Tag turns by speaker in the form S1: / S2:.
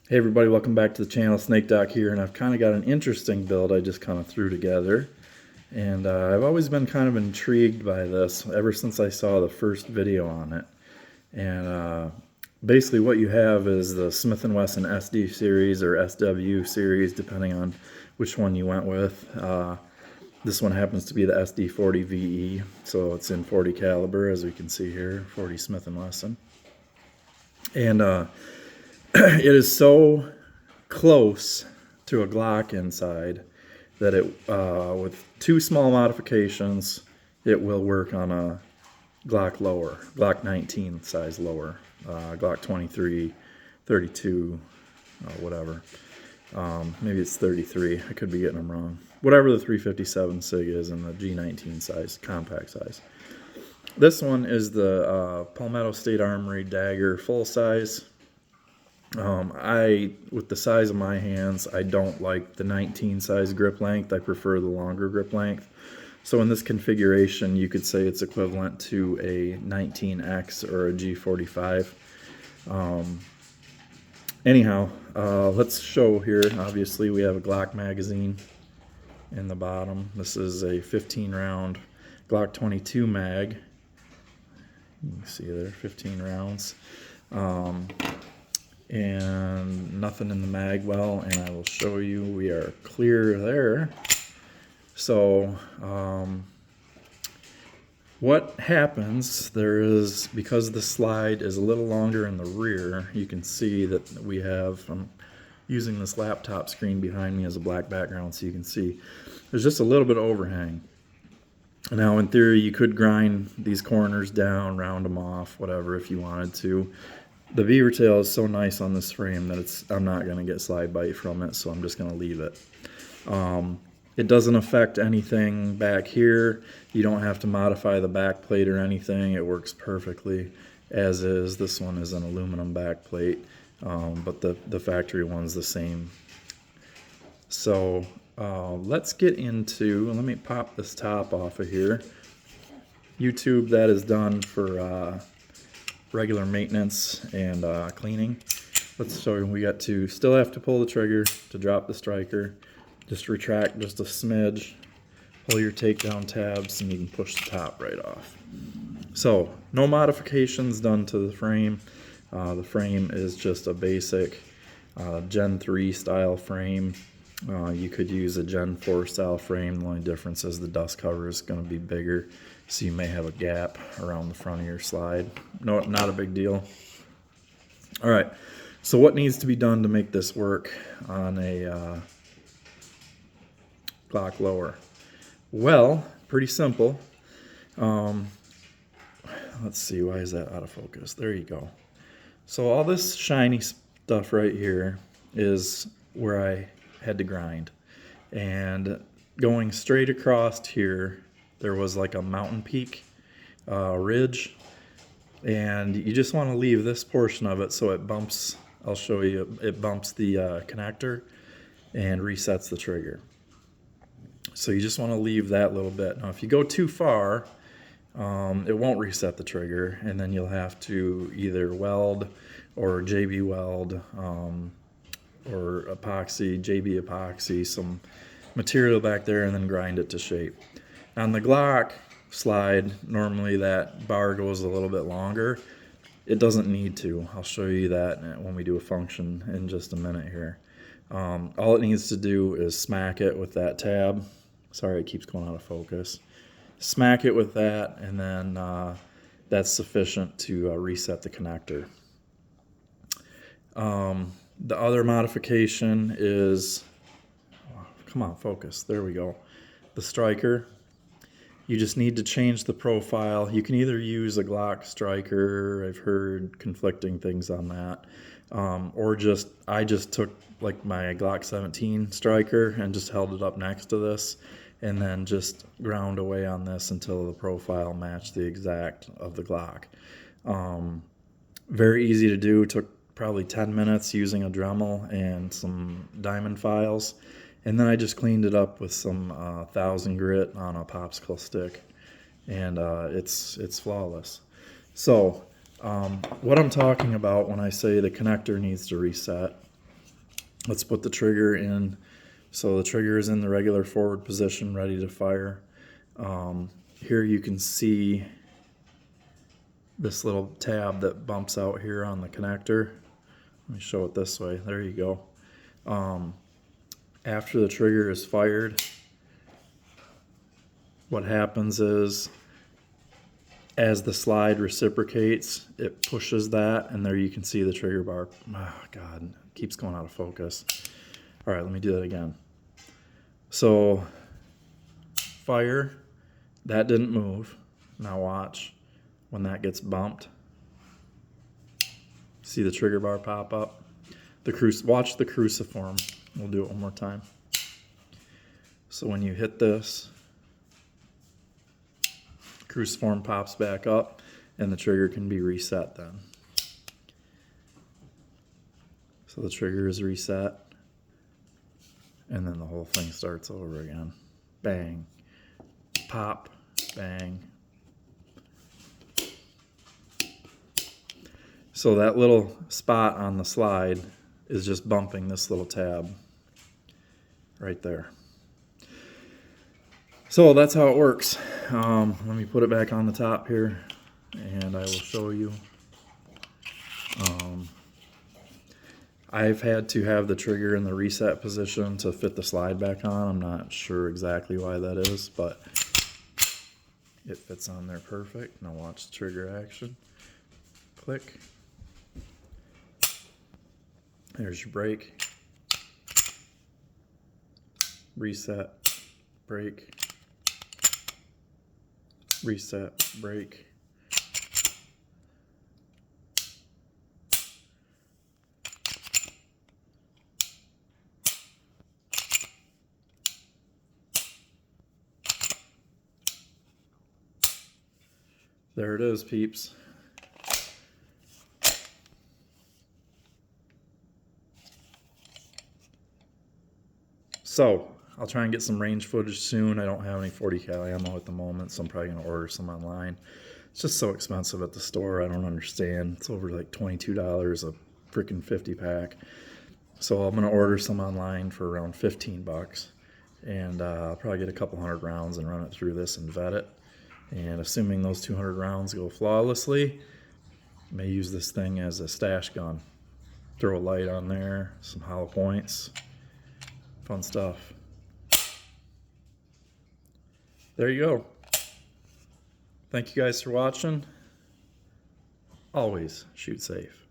S1: Hey everybody, welcome back to the channel. Snake Doc here, and I've kind of got an interesting build I just kind of threw together. And I've always been kind of intrigued by this ever since I saw the first video on it. And basically what you have is the Smith & Wesson SD series or SW series, depending on which one you went with. This one happens to be the SD40 VE, so it's in 40 caliber, as we can see here, 40 Smith & Wesson. And it is so close to a Glock inside that it, with two small modifications, it will work on a Glock lower, Glock 19 size lower, Glock 23, 32, whatever. Maybe it's 33. I could be getting them wrong. Whatever the 357 SIG is in the G19 size, compact size. This one is the Palmetto State Armory Dagger full size. With the size of my hands, I don't like the 19 size grip length. I prefer the longer grip length. So in this configuration, you could say it's equivalent to a 19X or a G45. Anyhow, let's show here. Obviously, we have a Glock magazine in the bottom. This is a 15 round Glock 22 mag. You can see there, 15 rounds. And nothing in the mag well, and I will show you we are clear there. So what happens there is, because the slide is a little longer in the rear, you can see that we have, I'm using this laptop screen behind me as a black background so you can see there's just a little bit of overhang. Now in theory you could grind these corners down, round them off, whatever, if you wanted to. The beaver tail is so nice on this frame that I'm not going to get slide bite from it, so I'm just going to leave it. It doesn't affect anything back here. You don't have to modify the back plate or anything. It works perfectly as is. This one is an aluminum back plate, but the factory one's the same. So let's get into, let me pop this top off of here. YouTube, that is done for regular maintenance and cleaning. Let's show you. We got to still have to pull the trigger to drop the striker. Just retract just a smidge, pull your takedown tabs, and you can push the top right off. So no modifications done to the frame. The frame is just a basic Gen 3 style frame. You could use a Gen 4 style frame. The only difference is the dust cover is going to be bigger, so you may have a gap around the front of your slide. No, not a big deal. All right, so what needs to be done to make this work on a Glock lower? Well, pretty simple. Let's see, why is that out of focus? There you go. So all this shiny stuff right here is where I had to grind, and going straight across here there was like a mountain peak ridge, and you just want to leave this portion of it so it bumps. I'll show you, it bumps the connector and resets the trigger. So you just want to leave that little bit. Now if you go too far, it won't reset the trigger, and then you'll have to either weld or JB weld or epoxy, JB epoxy, some material back there, and then grind it to shape. On the Glock slide, normally that bar goes a little bit longer. It doesn't need to. I'll show you that when we do a function in just a minute here. All it needs to do is smack it with that tab. Sorry, it keeps going out of focus. Smack it with that, and then that's sufficient to reset the connector. The other modification is, come on, focus, there we go, the striker. You just need to change the profile. You can either use a Glock striker, I've heard conflicting things on that, or I just took like my Glock 17 striker and just held it up next to this, and then just ground away on this until the profile matched the exact of the Glock. Very easy to do. Took probably 10 minutes using a Dremel and some diamond files, and then I just cleaned it up with some 1000 grit on a popsicle stick, and it's flawless. So what I'm talking about when I say the connector needs to reset Let's put the trigger in. So the trigger is in the regular forward position, ready to fire. Here you can see this little tab that bumps out here on the connector. Let me show it this way. There you go. After the trigger is fired, what happens is, as the slide reciprocates, it pushes that, and there you can see the trigger bar. Oh, God, it keeps going out of focus. All right, let me do that again. So, fire, that didn't move. Now watch, when that gets bumped, see the trigger bar pop up? Watch the cruciform. We'll do it one more time. So when you hit this, cruciform pops back up, and the trigger can be reset then. So the trigger is reset, and then the whole thing starts over again. Bang, pop, bang. So that little spot on the slide is just bumping this little tab right there. So that's how it works. Let me put it back on the top here, and I will show you. I've had to have the trigger in the reset position to fit the slide back on. I'm not sure exactly why that is, but it fits on there perfect. Now watch the trigger action. Click. There's your brake. Reset, brake. Reset, brake. There it is, peeps. So, I'll try and get some range footage soon. I don't have any 40 cal ammo at the moment, so I'm probably going to order some online. It's just so expensive at the store, I don't understand. It's over like $22 a freaking 50 pack. So I'm going to order some online for around 15 bucks. And I'll probably get a couple hundred rounds and run it through this and vet it. And assuming those 200 rounds go flawlessly, I may use this thing as a stash gun. Throw a light on there, some hollow points. Fun stuff. There you go. Thank you guys for watching. Always shoot safe.